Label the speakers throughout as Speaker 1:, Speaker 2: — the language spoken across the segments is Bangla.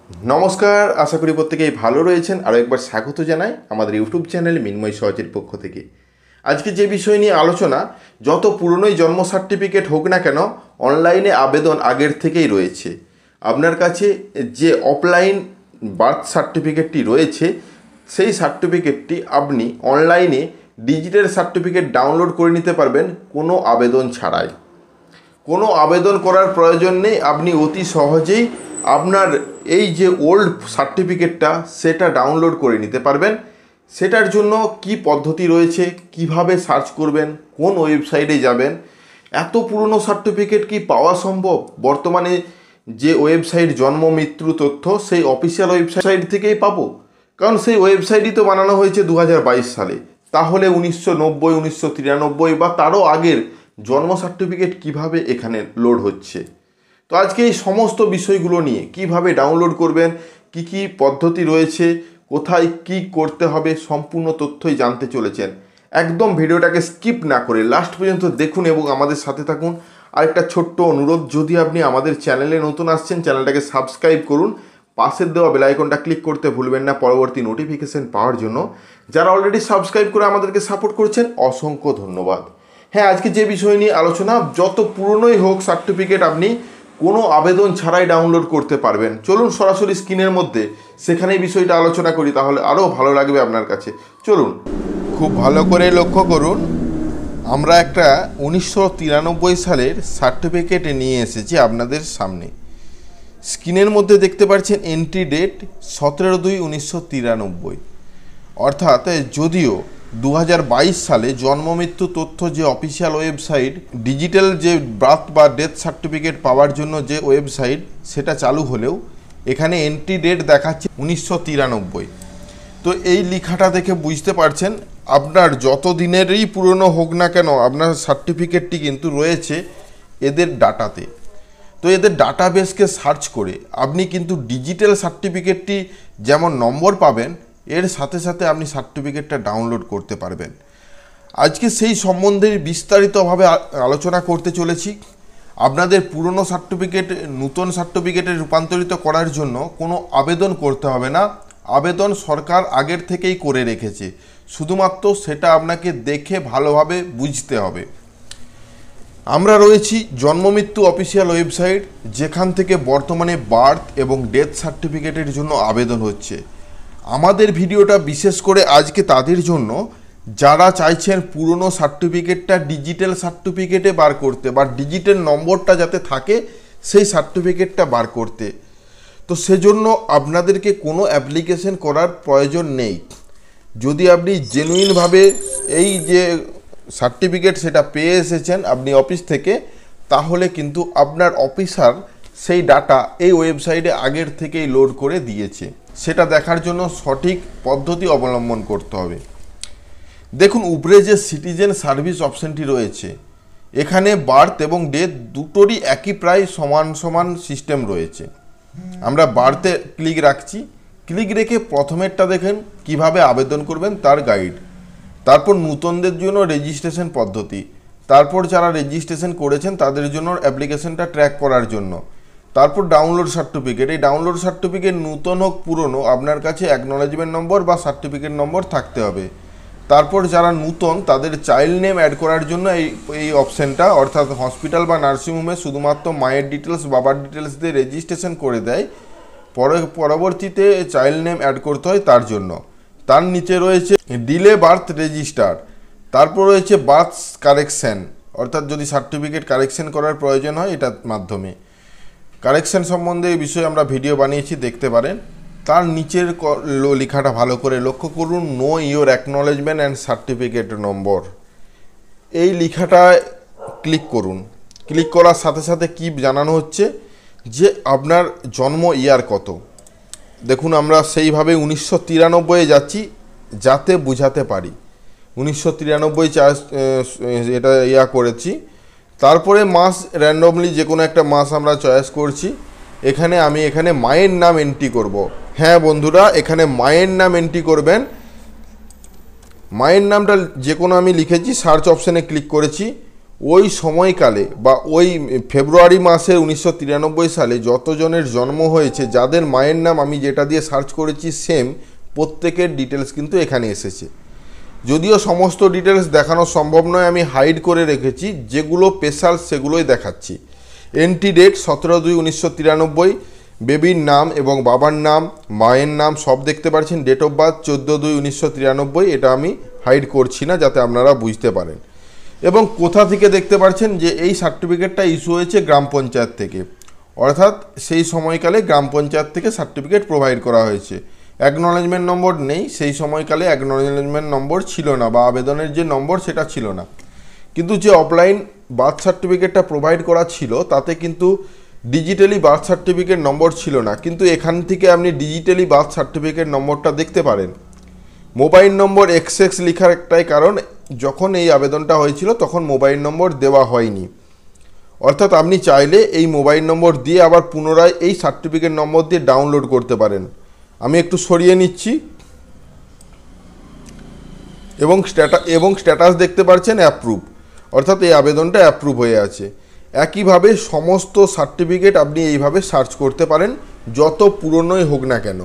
Speaker 1: নমস্কার, আশা করি প্রত্যেকেই ভালো রয়েছেন। আরও একবার স্বাগত জানাই আমাদের ইউটিউব চ্যানেল মিন্ময় সহজের পক্ষ থেকে। আজকে যে বিষয় নিয়ে আলোচনা, যত পুরনোই জন্ম সার্টিফিকেট হোক না কেন, অনলাইনে আবেদন আগের থেকেই রয়েছে। আপনার কাছে যে অফলাইন বার্থ সার্টিফিকেটটি রয়েছে, সেই সার্টিফিকেটটি আপনি অনলাইনে ডিজিটাল সার্টিফিকেট ডাউনলোড করে নিতে পারবেন কোনো আবেদন ছাড়াই। কোনো আবেদন করার প্রয়োজন নেই, আপনি অতি সহজেই আপনার এই যে ওল্ড সার্টিফিকেটটা সেটা ডাউনলোড করে নিতে পারবেন। সেটার জন্য কি পদ্ধতি রয়েছে, কিভাবে সার্চ করবেন, কোন ওয়েবসাইটে যাবেন, এত পুরনো সার্টিফিকেট কি পাওয়া সম্ভব? বর্তমানে যে ওয়েবসাইট জন্ম মৃত্যু তথ্য, সেই অফিসিয়াল ওয়েবসাইট থেকেই পাবো, কারণ সেই ওয়েবসাইটই তো বানানো হয়েছে 2022 সালে। তাহলে 1990, 1993 বা তারও আগের জন্ম সার্টিফিকেট কিভাবে এখানে লোড হচ্ছে? তো আজকে এই সমস্ত বিষয়গুলো নিয়ে কিভাবে ডাউনলোড করবেন, কি কি পদ্ধতি রয়েছে, কোথায় কি করতে হবে, সম্পূর্ণ তথ্যই জানতে চলেছেন। একদম ভিডিওটাকে স্কিপ না করে লাস্ট পর্যন্ত দেখুন এবং আমাদের সাথে থাকুন। আরেকটা ছোট্ট অনুরোধ, যদি আপনি আমাদের চ্যানেলে নতুন আসছেন, চ্যানেলটাকে সাবস্ক্রাইব করুন, পাশের দেওয়া বেল আইকনটা ক্লিক করতে ভুলবেন না পরবর্তী নোটিফিকেশন পাওয়ার জন্য। যারা অলরেডি সাবস্ক্রাইব করে আমাদেরকে সাপোর্ট করছেন, অসংখ্য ধন্যবাদ। হ্যাঁ, আজকে যে বিষয় নিয়ে আলোচনা, যত পুরনোই হোক সার্টিফিকেট আপনি কোনো আবেদন ছাড়াই ডাউনলোড করতে পারবেন। চলুন সরাসরি স্ক্রিনের মধ্যে সেখানেই বিষয়টা আলোচনা করি, তাহলে আরও ভালো লাগবে আপনার কাছে। চলুন, খুব ভালো করে লক্ষ্য করুন, আমরা একটা 1993 সালের সার্টিফিকেট নিয়ে এসেছি আপনাদের সামনে। স্ক্রিনের মধ্যে দেখতে পাচ্ছেন এন্ট্রি ডেট 17/2/1993। অর্থাৎ যদিও 2022 সালে জন্ম মৃত্যু তথ্য যে অফিসিয়াল ওয়েবসাইট, ডিজিটাল যে বার্থ বা ডেথ সার্টিফিকেট পাওয়ার জন্য যে ওয়েবসাইট, সেটা চালু হলেও এখানে এন্ট্রি ডেট দেখাচ্ছে 1993। তো এই লেখাটা দেখে বুঝতে পারছেন, আপনার যত দিনেরই পুরনো হোক না কেন, আপনার সার্টিফিকেটটি কিন্তু রয়েছে এদের ডাটাতে। তো এদের ডাটাবেসকে সার্চ করে আপনি কিন্তু ডিজিটাল সার্টিফিকেটটি যেমন নম্বর পাবেন, এর সাথে সাথে আপনি সার্টিফিকেটটা ডাউনলোড করতে পারবেন। আজকে সেই সম্বন্ধে বিস্তারিতভাবে আলোচনা করতে চলেছি। আপনাদের পুরনো সার্টিফিকেট নতুন সার্টিফিকেটে রূপান্তরিত করার জন্য কোনো আবেদন করতে হবে না। আবেদন সরকার আগের থেকেই করে রেখেছে, শুধুমাত্র সেটা আপনাকে দেখে ভালোভাবে বুঝতে হবে। আমরা রয়েছি জন্ম মৃত্যু অফিসিয়াল ওয়েবসাইট, যেখান থেকে বর্তমানে বার্থ এবং ডেথ সার্টিফিকেটের জন্য আবেদন হচ্ছে। আমাদের ভিডিওটা বিশেষ করে আজকে তাদের জন্য যারা চাইছেন পুরনো সার্টিফিকেটটা ডিজিটাল সার্টিফিকেটে বার করতে, বা ডিজিটাল নম্বরটা যাতে থাকে সেই সার্টিফিকেটটা বার করতে। তো সেজন্য আপনাদেরকে কোনো অ্যাপ্লিকেশন করার প্রয়োজন নেই। যদি আপনি জেনুইনভাবে এই যে সার্টিফিকেট সেটা পেয়ে এসেছেন আপনি অফিস থেকে, তাহলে কিন্তু আপনার অফিসার সেই ডাটা এই ওয়েবসাইটে আগের থেকেই লোড করে দিয়েছে। সেটা দেখার জন্য সঠিক পদ্ধতি অবলম্বন করতে হবে। দেখুন, উপরে যে সিটিজেন সার্ভিস অপশানটি রয়েছে, এখানে বার্থ এবং ডেথ দুটোরই একই প্রায় সমান সমান সিস্টেম রয়েছে। আমরা বার্থে ক্লিক রাখছি, ক্লিক রেখে প্রথমেরটা দেখেন কিভাবে আবেদন করবেন তার গাইড, তারপর নূতনদের জন্য রেজিস্ট্রেশন পদ্ধতি, তারপর যারা রেজিস্ট্রেশন করেছেন তাদের জন্য অ্যাপ্লিকেশনটা ট্র্যাক করার জন্য, তারপর ডাউনলোড সার্টিফিকেট। এই ডাউনলোড সার্টিফিকেট নূতন হোক পুরনো, আপনার কাছে অ্যাকনোলেজমেন্ট নম্বর বা সার্টিফিকেট নম্বর থাকতে হবে। তারপর যারা নূতন তাদের চাইল্ড নেম অ্যাড করার জন্য এই অপশানটা, অর্থাৎ হসপিটাল বা নার্সিংহোমে শুধুমাত্র মায়ের ডিটেলস বাবার ডিটেলস দিয়ে রেজিস্ট্রেশন করে দেয়, পরবর্তীতে চাইল্ড নেম অ্যাড করতে হয় তার জন্য। তার নিচে রয়েছে ডিলে বার্থ রেজিস্টার, তারপর রয়েছে বার্থ কারেকশান, অর্থাৎ যদি সার্টিফিকেট কারেকশান করার প্রয়োজন হয় এটার মাধ্যমে। কারেকশান সম্বন্ধে এই বিষয়ে আমরা ভিডিও বানিয়েছি, দেখতে পারেন। তার নিচের লেখাটা ভালো করে লক্ষ্য করুন, know your acknowledgement and certificate নম্বর। এই লেখাটায় ক্লিক করুন। ক্লিক করার সাথে সাথে কি জানানো হচ্ছে যে আপনার জন্ম ইয়ার কত। দেখুন, আমরা সেইভাবে 1993 যাচ্ছি যাতে বুঝাতে পারি। 1993 এটা করেছি। তারপরে মাস র্যান্ডমলি যে কোনো একটা মাস আমরা চয়েস করছি। আমি এখানে মায়ের নাম এন্ট্রি করব। হ্যাঁ বন্ধুরা, এখানে মায়ের নাম এন্ট্রি করবেন। মায়ের নামটা যে কোনো আমি লিখেছি, সার্চ অপশানে ক্লিক করেছি। ওই সময়কালে বা ওই ফেব্রুয়ারি মাসের 1993 সালে যতজনের জন্ম হয়েছে, যাদের মায়ের নাম আমি যেটা দিয়ে সার্চ করেছি সেম, প্রত্যেকের ডিটেলস কিন্তু এখানে এসেছে। যদিও সমস্ত ডিটেলস দেখানো সম্ভব নয়, আমি হাইড করে রেখেছি, যেগুলো স্পেশাল সেগুলোই দেখাচ্ছি। এন্ট্রি ডেট 17/2/1993, বেবির নাম এবং বাবার নাম, মায়ের নাম সব দেখতে পাচ্ছেন। ডেট অফ বার্থ 14/2/1993, এটা আমি হাইড করছি না যাতে আপনারা বুঝতে পারেন। এবং কোথা থেকে দেখতে পাচ্ছেন যে এই সার্টিফিকেটটা ইস্যু হয়েছে গ্রাম পঞ্চায়েত থেকে, অর্থাৎ সেই সময়কালে গ্রাম পঞ্চায়েত থেকে সার্টিফিকেট প্রোভাইড করা হয়েছে। অ্যাকনলেজমেন্ট নম্বর নেই, সেই সময়কালে অ্যাকনলেজমেন্ট নম্বর ছিল না, বা আবেদনের যে নম্বর সেটা ছিল না। কিন্তু যে অফলাইন বার্থ সার্টিফিকেটটা প্রোভাইড করা ছিল তাতে কিন্তু ডিজিটালি বার্থ সার্টিফিকেট নম্বর ছিল না, কিন্তু এখান থেকে আপনি ডিজিটালি বার্থ সার্টিফিকেট নম্বরটা দেখতে পারেন। মোবাইল নম্বর XX লেখার একটাই কারণ, যখন এই আবেদনটা হয়েছিল তখন মোবাইল নম্বর দেওয়া হয়নি। অর্থাৎ আপনি চাইলে এই মোবাইল নম্বর দিয়ে আবার পুনরায় এই সার্টিফিকেট নম্বর দিয়ে ডাউনলোড করতে পারেন। আমি একটু সরিয়ে নিচ্ছি এবং স্ট্যাটাস দেখতে পাচ্ছেন অ্যাপ্রুভ, অর্থাৎ এই আবেদনটা অ্যাপ্রুভ হয়ে আছে। একইভাবে সমস্ত সার্টিফিকেট আপনি এইভাবে সার্চ করতে পারেন, যত পুরনোই হোক না কেন।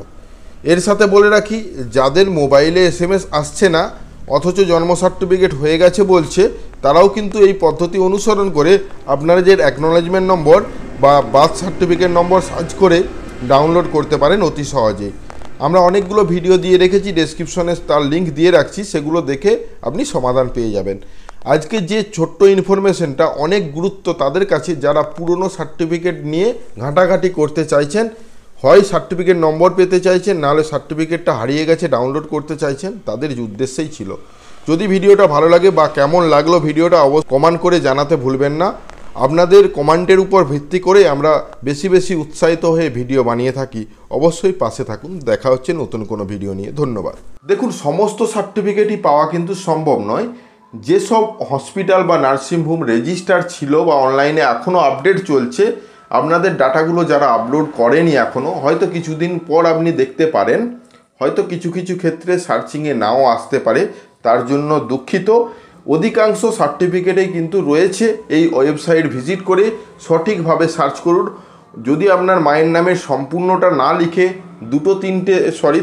Speaker 1: এর সাথে বলে রাখি, যাদের মোবাইলে SMS আসছে না অথচ জন্ম সার্টিফিকেট হয়ে গেছে বলছে, তারাও কিন্তু এই পদ্ধতি অনুসরণ করে আপনারা যে অ্যাকনলেজমেন্ট নম্বর বা বার্থ সার্টিফিকেট নম্বর সার্চ করে ডাউনলোড করতে পারেন অতি সহজেই। আমরা অনেকগুলো ভিডিও দিয়ে রেখেছি, ডেসক্রিপশনে তার লিঙ্ক দিয়ে রাখছি, সেগুলো দেখে আপনি সমাধান পেয়ে যাবেন। আজকে যে ছোট্ট ইনফরমেশনটা অনেক গুরুত্ব তাদের কাছে যারা পুরনো সার্টিফিকেট নিয়ে ঘাঁটাঘাঁটি করতে চাইছেন, হয় সার্টিফিকেট নম্বর পেতে চাইছেন, নাহলে সার্টিফিকেটটা হারিয়ে গেছে ডাউনলোড করতে চাইছেন, তাদের উদ্দেশ্যেই ছিল। যদি ভিডিওটা ভালো লাগে বা কেমন লাগলো ভিডিওটা অবশ্যই কমেন্ট করে জানাতে ভুলবেন না। আপনাদের কমেন্টের উপর ভিত্তি করে আমরা বেশি বেশি উৎসাহিত হয়ে ভিডিও বানিয়ে থাকি। অবশ্যই পাশে থাকুন, দেখা হচ্ছে নতুন কোনো ভিডিও নিয়ে। ধন্যবাদ। দেখুন, সমস্ত সার্টিফিকেটই পাওয়া কিন্তু সম্ভব নয়। যেসব হসপিটাল বা নার্সিংহোম রেজিস্টার ছিল বা অনলাইনে এখনও আপডেট চলছে, আপনাদের ডাটাগুলো যারা আপলোড করেনি এখনও, হয়তো কিছুদিন পর আপনি দেখতে পারেন, হয়তো কিছু কিছু ক্ষেত্রে সার্চিংয়ে নাও আসতে পারে, তার জন্য দুঃখিত। অধিকাংশ সার্টিফিকেটেই কিন্তু রয়েছে। এই ওয়েবসাইট ভিজিট করে সঠিকভাবে সার্চ করুন। যদি আপনার মায়ের নামের সম্পূর্ণটা না লিখে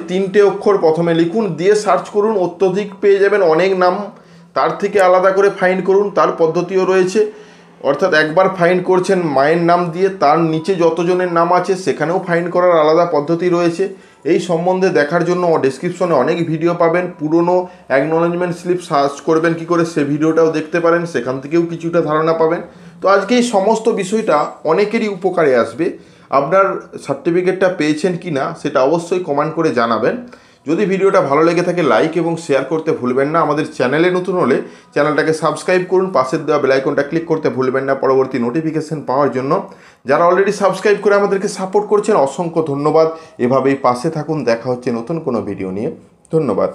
Speaker 1: তিনটে অক্ষর প্রথমে লিখুন, দিয়ে সার্চ করুন, অত্যধিক পেয়ে যাবেন অনেক নাম। তার থেকে আলাদা করে ফাইন্ড করুন, তার পদ্ধতিও রয়েছে। অর্থাৎ একবার ফাইন্ড করছেন মায়ের নাম দিয়ে, তার নিচে যতজনের নাম আছে সেখানেও ফাইন্ড করার আলাদা পদ্ধতি রয়েছে। এই সম্বন্ধে দেখার জন্য ডেসক্রিপশনে অনেক ভিডিও পাবেন। পুরনো অ্যাকনলেজমেন্ট স্লিপ সার্চ করবেন কি করে, সে ভিডিওটাও দেখতে পারেন, সেখান থেকেও কিছুটা ধারণা পাবেন। তো আজকে এই সমস্ত বিষয়টা অনেকেরই উপকারে আসবে। আপনার সার্টিফিকেটটা পেয়েছেন কি না সেটা অবশ্যই কমেন্ট করে জানাবেন। যদি ভিডিওটা ভালো লেগে থাকে লাইক এবং শেয়ার করতে ভুলবেন না। আমাদের চ্যানেলে নতুন হলে চ্যানেলটাকে সাবস্ক্রাইব করুন, পাশের দেওয়া বেল আইকনটা ক্লিক করতে ভুলবেন না পরবর্তী নোটিফিকেশন পাওয়ার জন্য। যারা অলরেডি সাবস্ক্রাইব করে আমাদেরকে সাপোর্ট করছেন, অসংখ্য ধন্যবাদ। এভাবেই পাশে থাকুন, দেখা হচ্ছে নতুন কোনো ভিডিও নিয়ে। ধন্যবাদ।